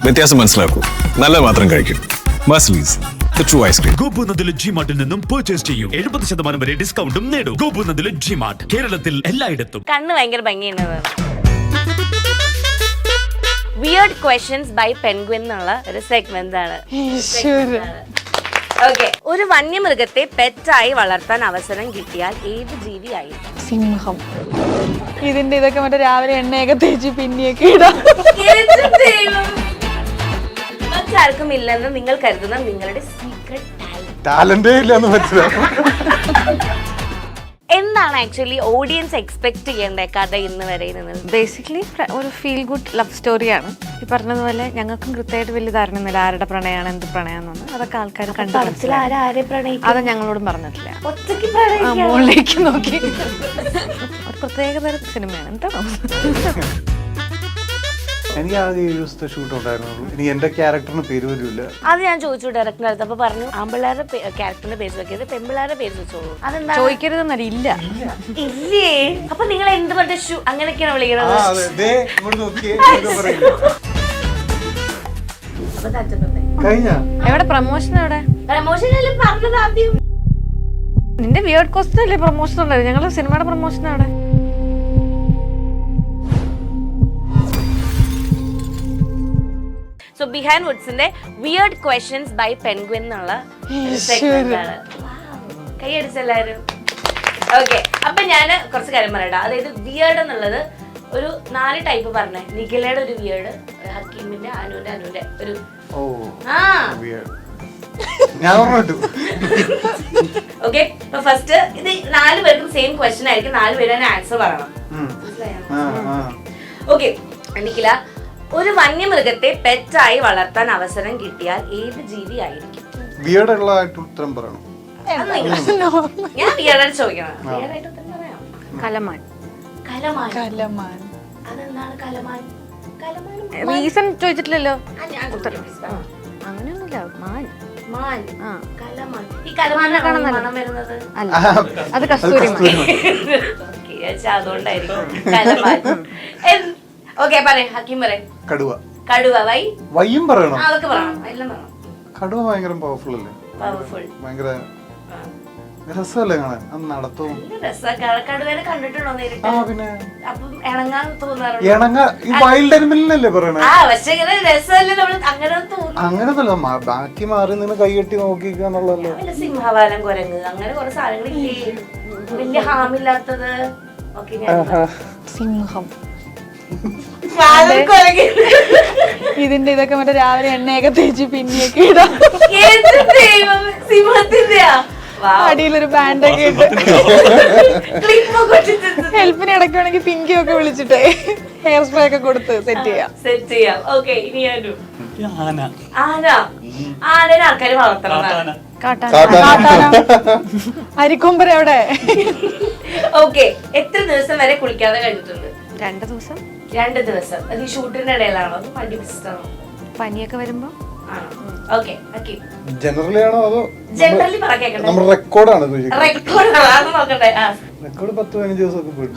വ്യത്യാസം മനസ്സിലാക്കൂ, നല്ലത് മാത്രം കഴിക്കും. മസ്ലീസ്, the true ice cream. ഗോപുനന്ദിലെ ജിമാർട്ടിൽ നിന്നും പർച്ചേസ് ചെയ്യും 70% വരെ ഡിസ്കൗണ്ടും നേടും. ഗോപുനന്ദിലെ ജിമാർട്ട്, കേരളത്തിൽ എല്ലായിടത്തും. കണ്ണ് ഭയങ്കര ഭംഗിയാണ്. വിയേർഡ് ക്വസ്റ്റ്യൻസ് ബൈ പെൻഗ്വിൻ എന്നുള്ള ഒരു സെഗ്മെന്റ് ആണ്. ഓക്കെ, ഒരു വന്യമൃഗത്തെ പെറ്റായി വളർത്താൻ അവസരം കിട്ടിയാൽ ഏത് ജീവിയായി? സിംഹം. ഇതിന്റെ ഇതൊക്കെ മറ്റേ രാവിലെ എണ്ണയൊക്കെ തേച്ച് പിന്നിയൊക്കെ ഇടാം. മറ്റാർക്കും ഇല്ലെന്ന് നിങ്ങൾ കരുതുന്ന നിങ്ങളുടെ സീക്രട്ട് ടാലന്റേ ഇല്ലെന്ന് മനസ്സിലാവും. എന്താണ് ആക്ച്വലി ഓഡിയൻസ് എക്സ്പെക്ട് ചെയ്യേണ്ട കഥ ഇന്ന് വരെ? ബേസിക്കലി ഒരു ഫീൽ ഗുഡ് ലവ് സ്റ്റോറിയാണ്. ഈ പറഞ്ഞതുപോലെ ഞങ്ങൾക്കും കൃത്യമായിട്ട് വലിയ ധാരണയൊന്നുമില്ല ആരുടെ പ്രണയമാണ്, എന്ത് പ്രണയാണെന്ന്. അതൊക്കെ ആൾക്കാർ കണ്ടു. അത് ഞങ്ങളോടും പറഞ്ഞിട്ടില്ല. മുകളിലേക്ക് നോക്കി ഒരു പ്രത്യേക തരം സിനിമയാണ്. എന്താണോ എനിക്ക് ആകെ 7 ദിവസത്തെ ഷൂട്ട് ഉണ്ടായിരുന്നുള്ളൂ. ഇനി എന്റെ ക്യാരക്ടറിന് പേര് വരില്ല. അത് ഞാൻ ചോദിച്ചു ഡയറക്ടറിന്റെ അടുത്ത്. അപ്പൊ പറഞ്ഞു ആമ്പിള്ളേരുടെ ക്യാരക്ടറിന്റെ പേര് വെക്കരുത്, പെമ്പിള്ളേരുടെ പേര് വെച്ചോളൂ. അതെന്താ ചോദിക്കരുതെന്നല്ല? ഇല്ല ഇല്ലേ? അപ്പൊ നിങ്ങൾ എന്ത് പറഞ്ഞ ഷൂ അങ്ങനെയൊക്കെയാണ് വിളിക്കുന്നത്? എവിടെ പ്രമോഷൻ? എവിടെ പ്രമോഷൻ പറഞ്ഞത് ആദ്യം? നിന്റെ വിയേർഡ് കോസ്റ്റ് അല്ലേ പ്രമോഷൻ ഉള്ളത്? ഞങ്ങള് സിനിമയുടെ പ്രമോഷൻ അവിടെ. സോ ബിഹൈൻഡ് വുഡ്സിന്റെ വിയേർഡ് ക്വസ്റ്റ്യൻസ് ബൈ പെൻഗ്വിൻ എന്നുള്ള സെഗ്മെന്റ് ആണ്. കൈയടിച്ചെല്ലാരും. ഓക്കെ, അപ്പൊ ഞാൻ കുറച്ച് കാര്യം പറയട്ടെ. അതായത് വിയേർഡ് എന്നുള്ളത് ഒരു 4 ടൈപ്പ് പറഞ്ഞേ. നിഖിലയുടെ ഒരു വിയേർഡ്, ഹക്കീമിന്റെ, അനുവിന്റെ ഒരു ഓക്കെ. അപ്പൊ ഫസ്റ്റ് ഇത് 4 പേർക്കും സെയിം ക്വസ്റ്റ്യൻ ആയിരിക്കും. 4 പേരും ആൻസർ പറയണം. ഓക്കെ, നിഖില, ഒരു വന്യമൃഗത്തെ പെറ്റായി വളർത്താൻ അവസരം കിട്ടിയാൽ ഏത് ജീവിയായിരിക്കും? ഉത്തരം പറയണം. ഞാൻ വിയേർഡ് ചോദിക്കണം. വിയേർഡായിട്ട് ഉത്തരം പറയാം. കലമാൻ. കലമാൻ. കലമാൻ. അതെന്താണ് കലമാൻ? റീസൺ ചോദിച്ചിട്ടില്ലല്ലോ. അങ്ങനെയൊന്നുമില്ല. മാൻ. മാൻ. കലമാൻ. ഈ കലമാനാണ് മണം വരുന്നത്? അല്ല, അത് കസ്തൂരിമാൻ. അതുകൊണ്ടായിരിക്കും കലമാൻ. ഓക്കെ, പറയ് ഹക്കീം, പറയ്. കടുവ. കടുവ. വൈയും പറയണം. അതൊക്കെ പറയണം, എല്ലാം പറയണം. കടുവ ഭയങ്കര പവർഫുൾ അല്ലേ? പവർഫുൾ. ഭയങ്കര രസമല്ലേ കാണാൻ? അത് നടത്തും. കടുവേനെ കണ്ടിട്ടുണ്ടോ നേരിട്ട്? പിന്നെ അപ്പം ഇണങ്ങാൻ തോന്നാറുണ്ട്. ഈ വൈൽഡ് അനിമലിനല്ലേ പറയണേ? പക്ഷെ രസമല്ലേ നമ്മൾ അങ്ങനെ തോന്നുന്നു. അങ്ങനല്ല, ബാക്കി മാറി നിന്ന് കൈകെട്ടി നോക്കിക്കാന്നുള്ളല്ലോ. സിംഹവാലം, കുരങ്ങ്, അങ്ങനെ കുറെ സാധനങ്ങളില്ലേ വലിയ ഹാമില്ലാത്തത്. സിംഹം. ഇതിന്റെ ഇതൊക്കെ മറ്റേ രാവിലെ എണ്ണയൊക്കെ തേച്ച് പിന്നിയൊക്കെ ഇടാം. സിംഹത്തിന്റെയാ? അടിയിലൊരു ബാൻഡൊക്കെ ഇട്ട് ഹെൽപ്പിന് ഇടയ്ക്കുവാണെങ്കിൽ പിങ്കിയൊക്കെ വിളിച്ചിട്ടേ ഹെയർ സ്പ്രേ ഒക്കെ കൊടുത്ത് സെറ്റ് ചെയ്യാം. ഓക്കെ, ഇനി ആനനെ ആൾക്കാര് വളർത്തണം. അരിക്കൊമ്പര എവിടെ? ഓക്കെ, എത്ര ദിവസം വരെ കുളിക്കാതെ കഴിഞ്ഞിട്ടുണ്ട്? 2 ദിവസം. 2 ദിവസം. അത് ഈ ഷൂട്ടിന്റെ ഇടയിലാണോ? അത് വണ്ടി ബിസിനസ്സാണോ? പനിയൊക്കെ വരുമ്പോ. ജനറലി ആണോ അതോ ജനറലി നമ്മുടെ റെക്കോർഡാണ്? റെക്കോർഡ് 10-15 ദിവസമൊക്കെ പോയിട്ട്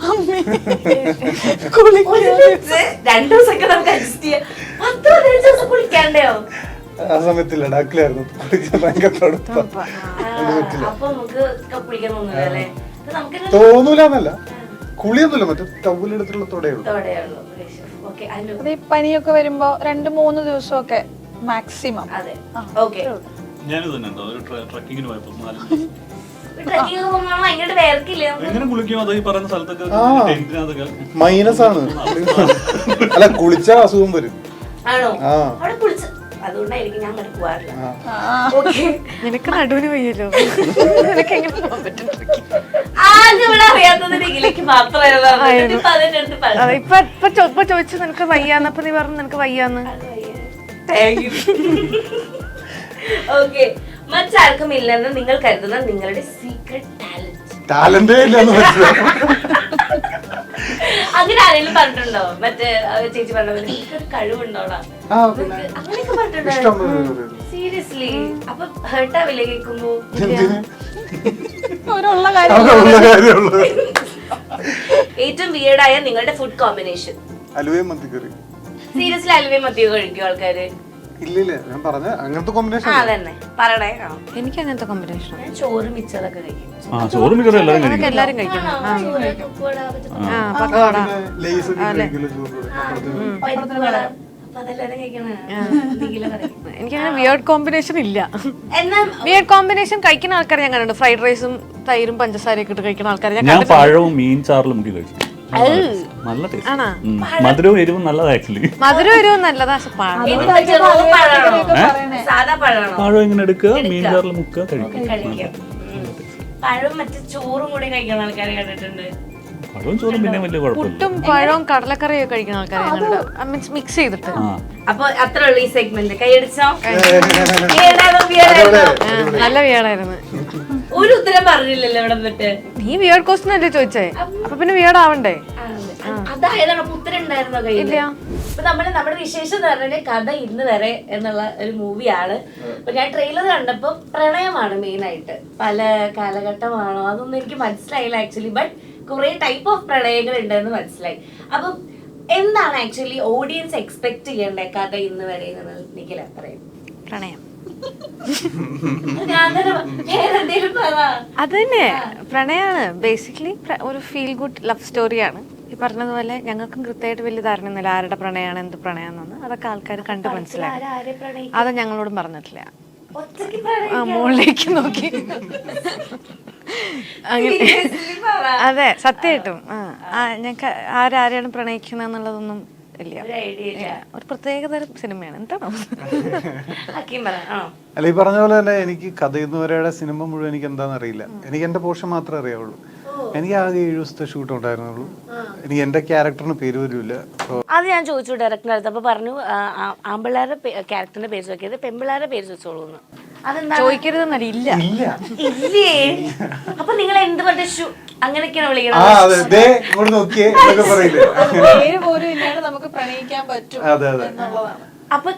2 ദിവസമൊക്കെ നമുക്ക് അഡ്ജസ്റ്റ് ചെയ്യാം. 10-15 ദിവസം കുളിക്കാണ്ടോ? ആ സമയത്തില്ല, ഡാക്കിലായിരുന്നു. ഭയങ്കര തോന്നൂലെന്നല്ല, കുളിയൊന്നുമില്ല, മറ്റേ ടൗലെടുത്തുള്ള തൊടയുള്ളൂ. പനിയൊക്കെ വരുമ്പോ 2-3 ദിവസമൊക്കെ മാക്സിമം. മൈനസ് ആണ്. അല്ല, കുളിച്ചാ അസുഖം വരും. അതുകൊണ്ടായിരിക്കും ഞാൻ പോവാറില്ല. നിനക്ക് നടുവിന് വയ്യല്ലോ. നിനക്ക് എങ്ങനെ പോകാൻ പറ്റും? ഇപ്പൊ ചോദിച്ചു നിനക്ക് വയ്യാന്ന്. അപ്പൊ നീ പറഞ്ഞു നിനക്ക് വയ്യാന്ന്. മറ്റാർക്കും ഇല്ലെന്ന് നിങ്ങൾ കരുതുന്ന നിങ്ങളുടെ സീക്രട്ട് ടാലന്റേ ഇല്ലെന്ന് മനസ്സിലാവും. അങ്ങനെ ആരെങ്കിലും പറഞ്ഞിട്ടുണ്ടോ? മറ്റേ ചേച്ചി പറഞ്ഞ കഴിവുണ്ടോളാം അങ്ങനെയൊക്കെ പറഞ്ഞിട്ടുണ്ടോ? സീരിയസ്ലി? അപ്പൊ ഹേർട്ടാവില്ലേ കേൾക്കുമ്പോ? ഏറ്റവും വിയേർഡായ നിങ്ങളുടെ ഫുഡ് കോമ്പിനേഷൻ? അലുവയും മന്തിക്കറി. സീരിയസ്ലി അലുവയും മത്തിയോ കഴിക്കും ആൾക്കാര്? ഇല്ലില്ല, ഞാൻ പറഞ്ഞ അങ്ങനത്തെ കോമ്പിനേഷൻ. അതന്നെ പറയണേ. എനിക്ക് അങ്ങനത്തെ കോമ്പിനേഷൻ ഞാൻ ചോറ് മിച്ചതൊക്കെ കഴിക്കും. ചോറ് മിക്കവാറും എല്ലാവരും അതൊക്കെ കഴിക്കും. എല്ലാരും കഴിക്കണം. ചോറ്, കുക്കുവട, പക്കവട. ലേസ് കഴിക്കില്ല ചോറ്. പരിപ്പുവട. അപ്പൊ അതെല്ലാരും കഴിക്കണേ. എന്തെങ്കിലും പറയും. എനിക്കങ്ങനെ വിയേർഡ് കോമ്പിനേഷൻ ഇല്ല. എന്നാ വിയേർഡ് കോമ്പിനേഷൻ കഴിക്കുന്ന ആൾക്കാരെ ഞാൻ കണ്ടിട്ടുണ്ട്. ഫ്രൈഡ് റൈസും തൈരും പഞ്ചസാരയൊക്കെ ഇട്ട് കഴിക്കുന്ന ആൾക്കാരെ ഞാൻ ഞാൻ പഴവും മീൻ ചാറിലും മുക്കി കഴിച്ചു. നല്ല ടേസ്റ്റ്. മധുരവും എരിവും നല്ലതാ ആക്ച്വലി. മധുരം ഒരു നല്ലതാ. പക്ഷെ ഇതിപ്പോ ചെറു പഴമാണോ? സാധാ പഴമാണോ? പഴം ഇങ്ങനെ എടുക്കുക, മീൻ ചാറിൽ മുക്കുക, കഴിക്കുക. കഴിക്കാം. പഴവും മറ്റു ചോറും കൂടി കഴിക്കുന്ന ആൾക്കാരെ കണ്ടിട്ടുണ്ട്. പഴവും ചോറും പിന്നെ വലിയ കുഴപ്പമില്ല. പുട്ടും പഴവും കടലക്കറിയൊക്കെ കഴിക്കുന്ന ആൾക്കാരെ ഞാൻ കണ്ടിട്ടുണ്ട്. മിക്സ് ചെയ്തിട്ട്. അപ്പൊ അത്രേ ഉള്ളൂ ഈ സെഗ്മെന്റ്. കൈയടിച്ചോ? ഏതാണോ വിയർഡായിരുന്നോ? നല്ല വിയേർഡായിരുന്നു. ഒരു ഉത്തരം പറഞ്ഞില്ലല്ലോ ഇവിടെ വന്നിട്ട്. നീ വിയേർഡ് ക്വസ്റ്റ്യൻ അല്ലേ ചോദിച്ചേ? അപ്പൊ പിന്നെ വിയേർഡ് ആവണ്ടേ? അതായതാണ് ഉത്തരം ഉണ്ടായിരുന്നോ കയ്യിൽ? ഇല്ല. ഇപ്പൊ നമ്മുടെ വിശേഷം എന്ന് പറഞ്ഞാൽ കഥ ഇന്ന് വരെ എന്നുള്ള ഒരു മൂവിയാണ്. അപ്പൊ ഞാൻ ട്രെയിലർ കണ്ടപ്പോ പ്രണയമാണ് മെയിൻ ആയിട്ട്. പല കാലഘട്ടമാണോ അതൊന്നും എനിക്ക് മനസ്സിലായില്ല ആക്ച്വലി. ബട്ട് കുറെ ടൈപ്പ് ഓഫ് പ്രണയങ്ങൾ ഉണ്ടെന്ന് മനസ്സിലായി. അപ്പം എന്താണ് ആക്ച്വലി ഓഡിയൻസ് എക്സ്പെക്ട് ചെയ്യേണ്ട കഥ ഇന്ന് വരെ നിഖില പറയും? പ്രണയം. വേറെന്തേലും പറ. അത് തന്നെ പ്രണയാണ്. ബേസിക്കലി ഒരു ഫീൽ ഗുഡ് ലവ് സ്റ്റോറിയാണ്. ഈ പറഞ്ഞതുപോലെ ഞങ്ങൾക്കും കൃത്യമായിട്ട് വലിയ ധാരണയൊന്നുമില്ല ആരുടെ പ്രണയമാണ് എന്ത് പ്രണയാണെന്ന്. അതൊക്കെ ആൾക്കാർ കണ്ട് മനസ്സിലായി. അത് ഞങ്ങളോടും പറഞ്ഞിട്ടില്ല. മുകളിലേക്ക് നോക്കി അങ്ങനെ. അതെ, സത്യമായിട്ടും ഞങ്ങൾക്ക് ആരാരെയാണ് പ്രണയിക്കുന്നത് എന്നുള്ളതൊന്നും ഇല്ല. ഒരു പ്രത്യേകതരം സിനിമയാണ്. എന്താണോ അല്ല, ഈ പറഞ്ഞ പോലെ തന്നെ എനിക്ക് കഥയുന്നവരുടെ സിനിമ മുഴുവൻ എനിക്ക് എന്താണെന്ന് അറിയില്ല. എനിക്ക് എന്റെ പോർഷൻ മാത്രമേ അറിയാവുള്ളൂ. എനിക്ക് ആകെ 7 ദിവസത്തെ ഷൂട്ട് ഉണ്ടായിരുന്നുള്ളൂ. എനിക്ക് എന്റെ ക്യാരക്ടറിന് പേര് പോലും ഇല്ല. അത് ഞാൻ ചോദിച്ചു ഡയറക്ടറിന്റെ അടുത്ത്. അപ്പൊ പറഞ്ഞു ആമ്പിള്ളേരുടെ ക്യാരക്ടറിന്റെ പേര് ചോദിക്കരുത്, പെമ്പിള്ളേരുടെ പേര് ചോദിച്ചോളൂ. അതെന്താ ചോദിക്കരുതെന്നല്ല? ഇല്ല. ഇല്ലേ? അപ്പൊ നിങ്ങൾ എന്ത് പറഞ്ഞ അങ്ങനെയൊക്കെയാണ് വിളിക്കുന്നത്? അപ്പൊ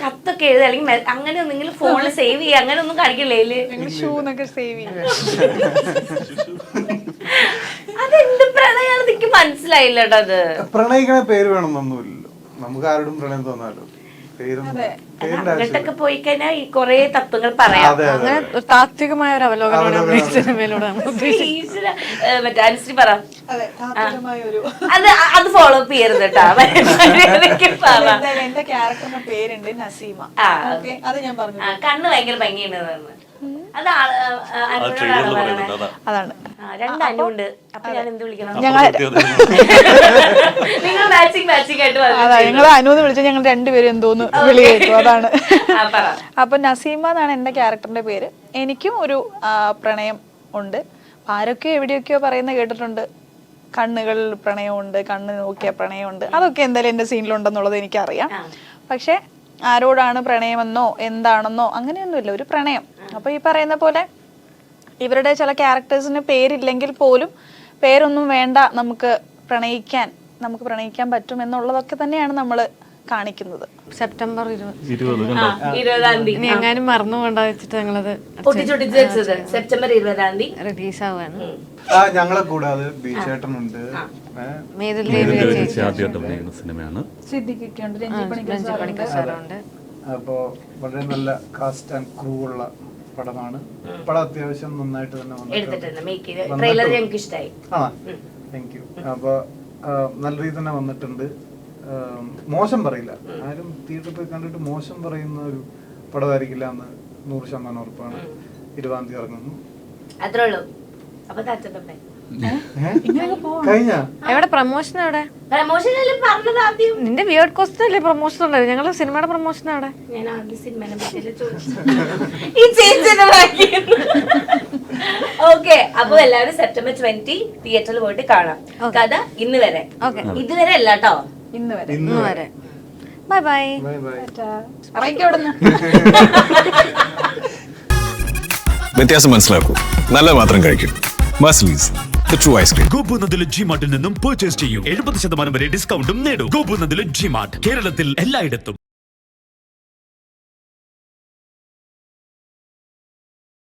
കത്തൊക്കെ എഴുതുക അല്ലെങ്കിൽ അങ്ങനെ നിങ്ങൾ ഫോണിൽ സേവ് ചെയ്യുക അങ്ങനെ ഒന്നും കാണിക്കില്ലേ? അതെന്ത് പ്രണയാണ് എനിക്ക് മനസ്സിലായില്ല കേട്ടോ. അത് പ്രണയിക്കണ പേര് വേണമെന്നൊന്നുമില്ലല്ലോ. നമുക്ക് ആരോടും പ്രണയം തോന്നാലോ. അങ്ങോട്ടൊക്കെ പോയി കഴിഞ്ഞാൽ ഈ കൊറേ തത്വങ്ങൾ പറയാം. അങ്ങനെ ഒരു താത്വികമായ ഒരു അവലോകനമാണ് സിനിമയിലൂടെ മറ്റേ അനുശ്രീ പറ. അത് ഫോളോ അപ്പ് ചെയ്യരുത് കേട്ടോ. എന്റെ ക്യാരക്ടറിന്റെ പേരുണ്ട് നസീമ. അത് ഞാൻ പറഞ്ഞു. കണ്ണ് ഭയങ്കര ഭംഗിയുണ്ട്. അത് അതാണ്. 2 അനുണ്ട്. അപ്പൊ ഞാൻ എന്ത് വിളിക്കണം? നിങ്ങൾ മാച്ചിങ് ആയിട്ട് അതാ ഞങ്ങൾ അനുന്ന് വിളിച്ചാൽ ഞങ്ങൾ രണ്ടുപേരും എന്തോന്ന് വിളി കേട്ടു. അതാണ്. അപ്പൊ നസീമ എന്നാണ് എന്റെ ക്യാരക്ടറിന്റെ പേര്. എനിക്കും ഒരു പ്രണയം ഉണ്ട്. ആരൊക്കെയോ എവിടെയൊക്കെയോ പറയുന്ന കേട്ടിട്ടുണ്ട്. കണ്ണുകളിൽ പ്രണയമുണ്ട്, കണ്ണ് നോക്കിയ പ്രണയമുണ്ട്. അതൊക്കെ എന്തായാലും എന്റെ സീനിലുണ്ടെന്നുള്ളത് എനിക്കറിയാം. പക്ഷെ ആരോടാണ് പ്രണയമെന്നോ എന്താണെന്നോ അങ്ങനെയൊന്നുമില്ല, ഒരു പ്രണയം. അപ്പൊ ഈ പറയുന്ന പോലെ ഇവരുടെ ചില ക്യാരക്ടേഴ്സിന് പേരില്ലെങ്കിൽ പോലും പേരൊന്നും വേണ്ട, നമുക്ക് പ്രണയിക്കാൻ പറ്റും എന്നുള്ളതൊക്കെ തന്നെയാണ് നമ്മൾ കാണിക്കുന്നത്. സെപ്റ്റംബർ 20-ാം തീയതി ഇനി എങ്ങാനും മറന്നു കൊണ്ടാ വെച്ചിട്ട് ഞങ്ങളത് പൊട്ടിച്ചൊട്ടിച്ച് വെച്ചത്. സെപ്റ്റംബർ 20-ാം തീയതി റിലീസ് ആവാണ്. ഞങ്ങളെ കൂടാതെ ബീച്ചേട്ടനുണ്ട്, സിനിമയാണ്. രഞ്ജി പണിക്കർ സാറുണ്ട്. അപ്പോ വളരെ നല്ല കാസ്റ്റ് ആൻഡ് ക്രൂ ഉള്ള പടമാണ്. പടം അത്യാവശ്യം നന്നായിട്ട് തന്നെ താങ്ക് യു. അപ്പൊ നല്ല രീതിയിൽ തന്നെ വന്നിട്ടുണ്ട്. മോശം പറയില്ല, ആരും തിയേറ്ററിൽ പോയി കണ്ടിട്ട് മോശം പറയുന്ന ഒരു പടമായിരിക്കില്ല എന്ന് 100% ഉറപ്പാണ്. 20-ാം തീയതി ഇറങ്ങുന്നു. അത്രേ ഉള്ളൂ. അപ്പൊ എവിടെ പ്രൊമോഷൻ? എവിടെ പറഞ്ഞത് ആദ്യം? നിന്റെ വിയേർഡ് ക്വസ്റ്റ്യൻ അല്ലേ പ്രൊമോഷൻ ഉണ്ടായത്? ഞങ്ങള് സിനിമയുടെ പ്രൊമോഷൻ എവിടെ? ഞാൻ ആദ്യം സിനിമനെ പറ്റിയല്ലേ ചോദിച്ചു. ഓക്കെ, അപ്പൊ എല്ലാവരും സെപ്റ്റംബർ 20 തിയേറ്ററിൽ പോയിട്ട് കാണാം. കഥ ഇന്ന് വരെ. ഇതുവരെ അല്ല കേട്ടോ, ഇന്ന് വരെ. Bye bye. വ്യത്യാസം മനസ്സിലാക്കൂ, നല്ല മാത്രം കഴിക്കും. മസ്ലീസ്, the true ice cream. ഗോപുനന്ദിലെ ജിമാർട്ടിൽ നിന്നും പർച്ചേസ് ചെയ്യൂ. 70% വരെ ഡിസ്കൗണ്ടും നേടൂ. ഗോപുനന്ദിലെ ജിമാർട്ട്, കേരളത്തിൽ എല്ലായിടത്തും.